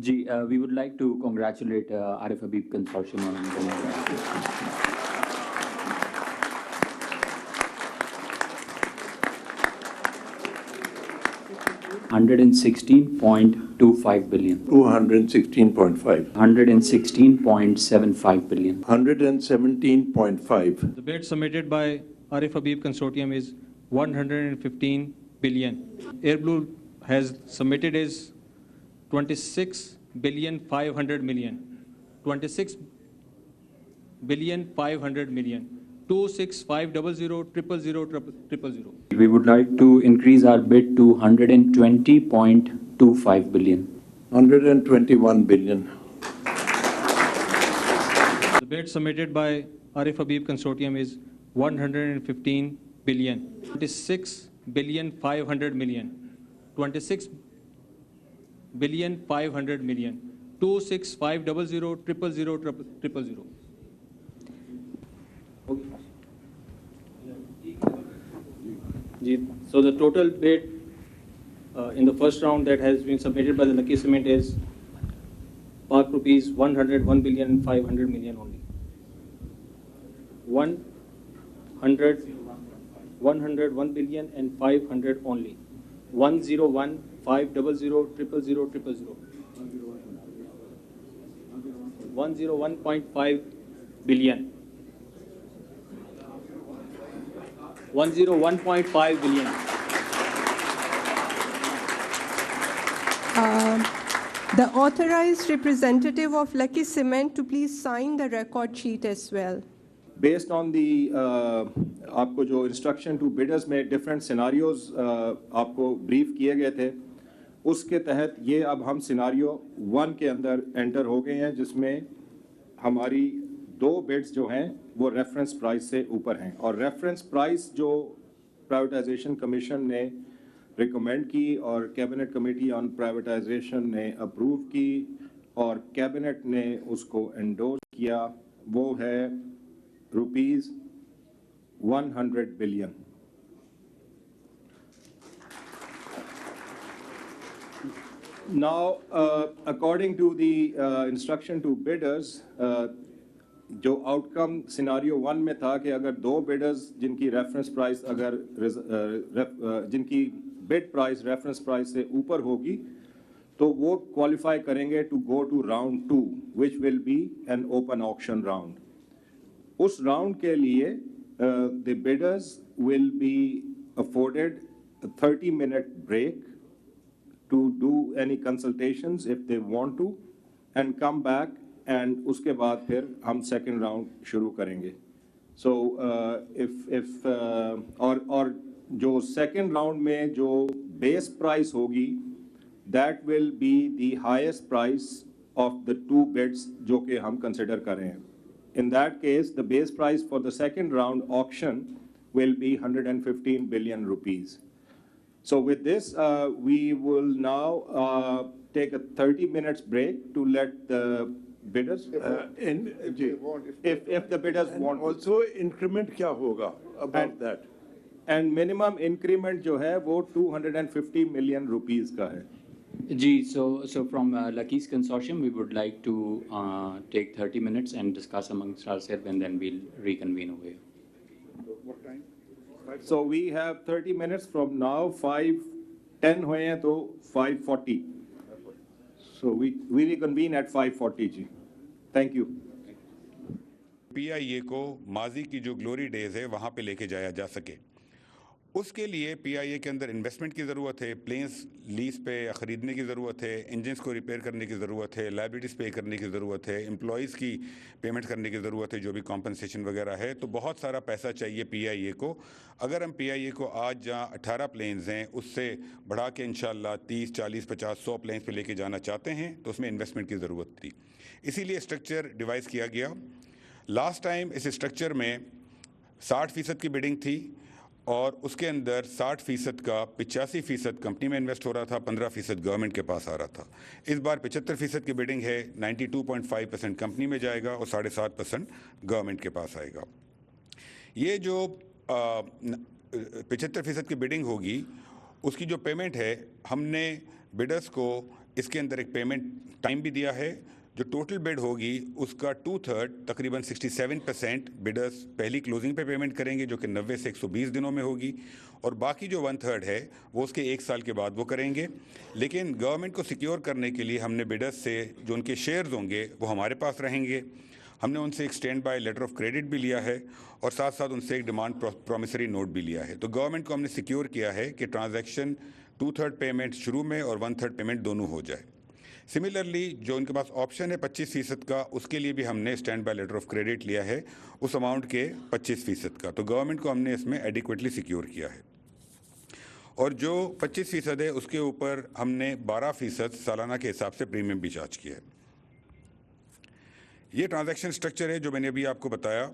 We would like to congratulate Arif Habib Consortium on the 116.25 billion. 216.5. 116.75 billion. 117.5. The bid submitted by Arif Habib Consortium is 115 billion. Airblue has submitted is 26 billion 500 million. 26 billion 500 million. 26500000000. We would like to increase our bid to 120.25 billion. 121 billion. The bid submitted by Arif Habib Consortium is 115 billion. 26 billion 500 million. 26 billion 500 million. 26500000000. So the total bid in the first round that has been submitted by the Lucky Cement is Pak rupees 101 billion and 500 million only. 101 billion and 500 only. 101 500 101.5 billion. 101.5 billion. The authorized representative of Lucky Cement to please sign the record sheet as well. Based on the आपको जो instruction to bidders में different scenarios आपको brief किए गए थे, उसके तहत ये अब हम scenario 1 के अंदर enter हो गए हैं, जिसमें हमारी 2 bids जो हैं वो reference price से ऊपर हैं, और reference price जो privatization commission ने recommend की और cabinet committee on privatization ने approve की और cabinet ने उसको endorse किया, वो है rupees 100 billion. Now, according to the instruction to bidders, जो आउटकम सिनारियो 1 में था कि अगर 2 bidders जिनकी रेफरेंस प्राइस जिनकी बिड प्राइस रेफरेंस प्राइस से ऊपर होगी तो वो क्वालिफाई करेंगे to go to round 2 which will be an open auction round. उस राउंड के लिए the bidders will be afforded a 30-minute break to do any consultations if they want to and come back, and उसके बाद फिर हम second round शुरू करेंगे. So और जो second round में जो base price होगी that will be the highest price of the 2 bids जो कि हम consider कर रहे हैं. In that case, the base price for the second round auction will be 115 billion rupees. So with this, we will now take a 30 minutes break to let the bidders, if the bidders want. Also, increment क्या होगा about that? And minimum increment जो है वो 250 million rupees का है. So from Lucky's Consortium, we would like to take 30 minutes and discuss amongst ourselves, and then we'll reconvene over here. What time? So we have 30 minutes from now. 5:10 हुए हैं तो 5:40. So we reconvene at 5:40 ji. Thank you. PIA को माजी की जो glory days है वहाँ पे लेके जाया जा सके, उसके लिए PIA के अंदर इन्वेस्टमेंट की ज़रूरत है, प्लेन्स लीज पे ख़रीदने की ज़रूरत है, इंजन्स को रिपेयर करने की ज़रूरत है, लाइबिलिटीज़ पे करने की ज़रूरत है, एम्प्लॉयज़ की पेमेंट करने की ज़रूरत है, जो भी कॉम्पनसेशन वगैरह है. तो बहुत सारा पैसा चाहिए PIA को. अगर हम PIA को आज जहाँ 18 प्लेन्स हैं उससे बढ़ा के इंशाल्लाह 30, 40, 50, 100 प्लेन्स पे लेके जाना चाहते हैं तो उसमें इन्वेस्टमेंट की ज़रूरत थी. इसीलिए स्ट्रक्चर डिवाइस किया गया. लास्ट टाइम इस स्ट्रक्चर में 60% की बिडिंग थी और उसके अंदर 60% का 85% कंपनी में इन्वेस्ट हो रहा था, 15% गवर्नमेंट के पास आ रहा था. इस बार 75% की बिडिंग है, 92.5% कंपनी में जाएगा और 7.5% गवर्नमेंट के पास आएगा. ये जो 75% की बिडिंग होगी उसकी जो पेमेंट है हमने बिडर्स को इसके अंदर एक पेमेंट टाइम भी दिया है. जो टोटल बिड होगी उसका 2/3 तकरीबन 67% बिडर्स पहली क्लोजिंग पे पेमेंट करेंगे, जो कि 90 से 120 दिनों में होगी, और बाकी जो 1/3 है वो उसके 1 साल के बाद वो करेंगे. लेकिन गवर्नमेंट को सिक्योर करने के लिए हमने बिडर्स से जो उनके शेयर्स होंगे वो हमारे पास रहेंगे. हमने उनसे एक stand by letter of credit भी लिया है और साथ साथ उनसे एक डिमांड प्रॉमिसरी नोट भी लिया है. तो गवर्नमेंट को हमने सिक्योर किया है कि ट्रांजैक्शन 2/3 पेमेंट शुरू में और 1/3 पेमेंट दोनों हो जाए. सिमिलरली जो उनके पास ऑप्शन है 25% का, उसके लिए भी हमने stand by letter of credit लिया है उस अमाउंट के 25% का. तो गवर्नमेंट को हमने इसमें एडिक्वेटली सिक्योर किया है. और जो 25% है उसके ऊपर हमने 12% सालाना के हिसाब से प्रीमियम भी चार्ज किया है. ये ट्रांजैक्शन स्ट्रक्चर है जो मैंने अभी आपको बताया.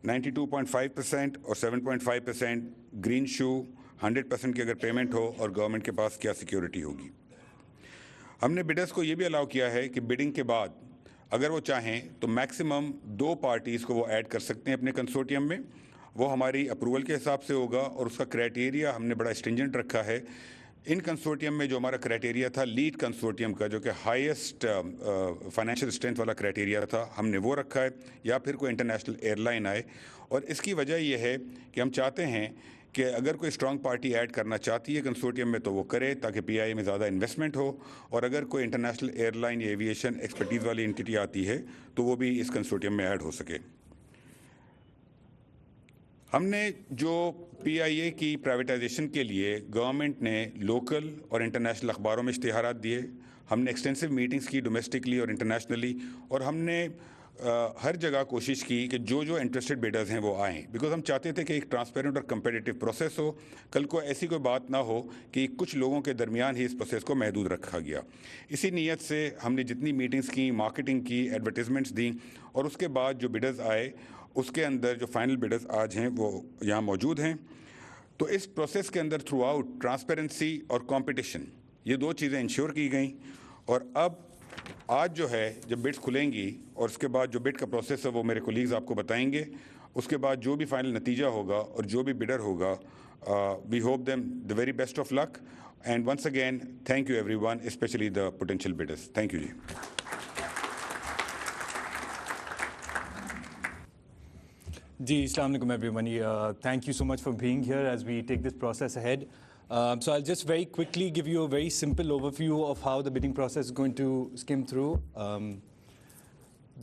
92.5% और 7.5% ग्रीन शू, 100% की अगर पेमेंट हो और गवर्नमेंट के पास क्या सिक्योरिटी होगी. हमने बिडर्स को ये भी अलाउ किया है कि बिडिंग के बाद अगर वो चाहें तो मैक्सिमम 2 पार्टीज़ को वो ऐड कर सकते हैं अपने कंसोर्टियम में. वो हमारी अप्रूवल के हिसाब से होगा और उसका क्राइटेरिया हमने बड़ा स्ट्रिंजेंट रखा है. इन कंसोर्टियम में जो हमारा क्राइटेरिया था लीड कंसोर्टियम का, जो कि हाईएस्ट फाइनेंशियल स्ट्रेंथ वाला क्राइटेरिया था, हमने वो रखा है. या फिर कोई इंटरनेशनल एयरलाइन आए, और इसकी वजह यह है कि हम चाहते हैं कि अगर कोई स्ट्रॉन्ग पार्टी ऐड करना चाहती है कंसोर्टियम में तो वो करे, ताकि पीआईए में ज़्यादा इन्वेस्टमेंट हो. और अगर कोई इंटरनेशनल एयरलाइन या एविएशन एक्सपर्टीज़ वाली एंटिटी आती है तो वो भी इस कंसोर्टियम में ऐड हो सके. हमने जो पीआईए की प्राइवेटाइजेशन के लिए गवर्नमेंट ने लोकल और इंटरनेशनल अखबारों में इश्तिहारात दिए. हमने एक्सटेंसिव मीटिंग्स की डोमेस्टिकली और इंटरनेशनली, और हमने हर जगह कोशिश की कि जो जो इंटरेस्टेड बिडर्स हैं वो आएँ, बिकॉज हम चाहते थे कि एक ट्रांसपेरेंट और कंपेटिटिव प्रोसेस हो. कल को ऐसी कोई बात ना हो कि कुछ लोगों के दरमियान ही इस प्रोसेस को महदूद रखा गया. इसी नीयत से हमने जितनी मीटिंग्स की, मार्केटिंग की, एडवर्टीजमेंट्स दी, और उसके बाद जो बिडर्स आए उसके अंदर जो फाइनल बिडर्स आज हैं वो यहाँ मौजूद हैं. तो इस प्रोसेस के अंदर थ्रू आउट ट्रांसपेरेंसी और कंपटीशन, ये 2 चीज़ें इंश्योर की गई. और अब आज जो है जब बिड्स खुलेंगी और उसके बाद जो बिड का प्रोसेस है वो मेरे कोलीग्स आपको बताएंगे. उसके बाद जो भी फाइनल नतीजा होगा और जो भी बिडर होगा, we hope them the very best of luck. And once again thank you everyone, specially the potential bidders. Thank you ji. Ji, Assalamu alaikum everybody. Thank you so much for being here as we take this process ahead. So I'll just very quickly give you a very simple overview of how the bidding process is going to skim through.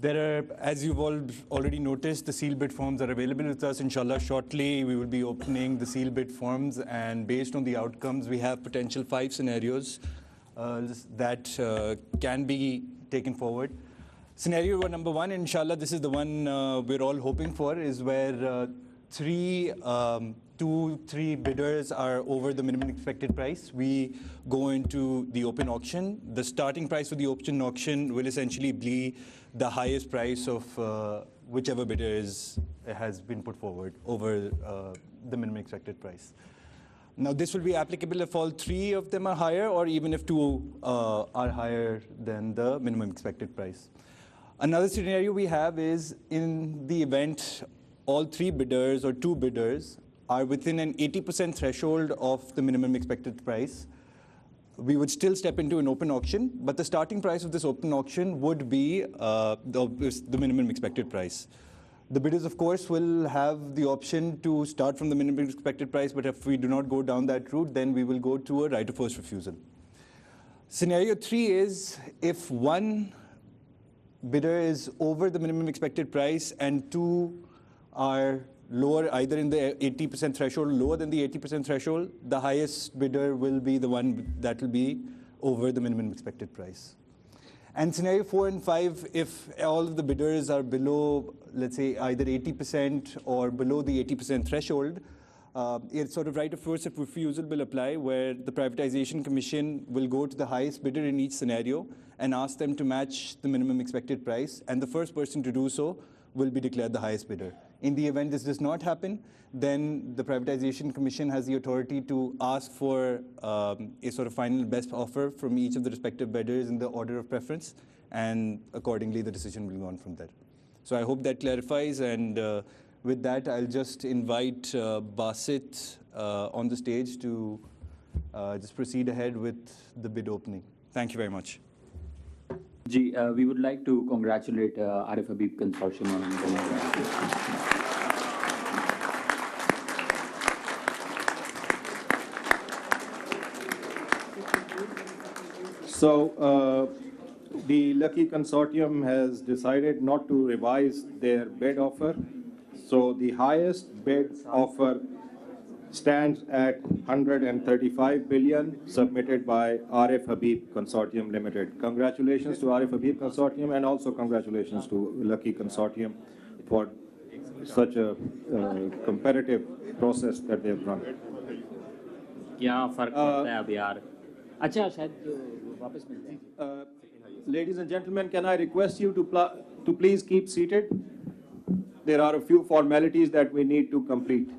There are, as you've all already noticed, the seal bid forms are available with us. Inshallah, shortly we will be opening the seal bid forms, and based on the outcomes, we have potential 5 scenarios that can be taken forward. Scenario number 1, inshallah, this is the one we're all hoping for, is where 2-3 bidders are over the minimum expected price. We go into the open auction. The starting price for the open auction will essentially be the highest price of whichever bidder has been put forward over the minimum expected price. Now, this will be applicable if all 3 of them are higher, or even if 2 are higher than the minimum expected price. Another scenario we have is in the event all 3 bidders or 2 bidders are within an 80% threshold of the minimum expected price. We would still step into an open auction, but the starting price of this open auction would be the minimum expected price. The bidders, of course, will have the option to start from the minimum expected price, but if we do not go down that route, then we will go to a right of first refusal. Scenario 3 is if one bidder is over the minimum expected price and 2 are lower, either in the 80% threshold, lower than the 80% threshold, the highest bidder will be the one that will be over the minimum expected price. And scenario 4 and 5, if all of the bidders are below, let's say, either 80% or below the 80% threshold, it's sort of right of first refusal will apply, where the Privatization Commission will go to the highest bidder in each scenario and ask them to match the minimum expected price, and the first person to do so will be declared the highest bidder. In the event this does not happen, then the Privatization Commission has the authority to ask for a sort of final best offer from each of the respective bidders in the order of preference, and accordingly the decision will go on from there. So I hope that clarifies, and with that I'll just invite Basit on the stage to just proceed ahead with the bid opening. Thank you very much. We would like to congratulate Arif Habib Consortium on the So the Lucky Consortium has decided not to revise their bid offer. So the highest bid offer stands at 135 billion submitted by Arif Habib Consortium Limited. Congratulations to Arif Habib Consortium and also congratulations to Lucky Consortium for such a competitive process that they have run. क्या फर्क पड़ता है अब यार अच्छा शायद वापस मिलते Ladies and gentlemen, can I request you to please keep seated? There are a few formalities that we need to complete.